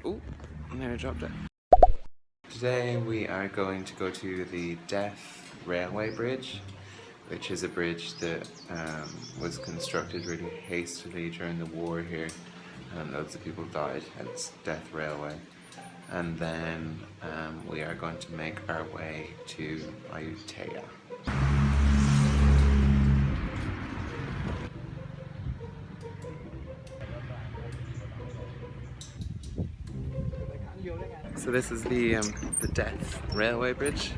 Oh, I nearly dropped it. Today we are going to go to the Death Railway Bridge, which is a bridge that was constructed really hastily during the war here, and loads of people died. It's Death Railway. And then we are going to make our way to Ayutthaya. So this is the Death Railway Bridge.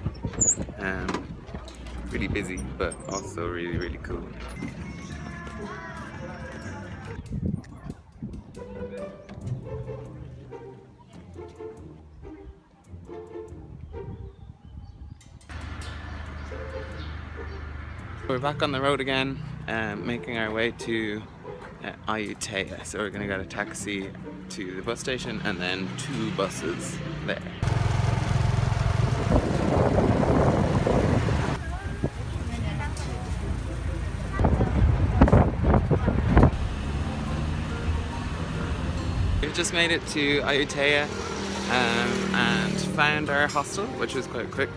Really busy, but also really, really cool. We're back on the road again, making our way to Ayutthaya. So we're gonna get a taxi to the bus station and then 2 buses there. We've just made it to Ayutthaya and found our hostel, which was quite quick.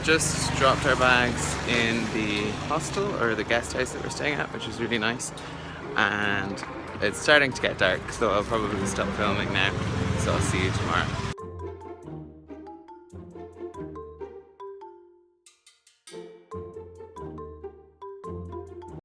Just dropped our bags in the hostel, or the guest house that we're staying at, which is really nice, and it's starting to get dark, so I'll probably stop filming now, so I'll see you tomorrow.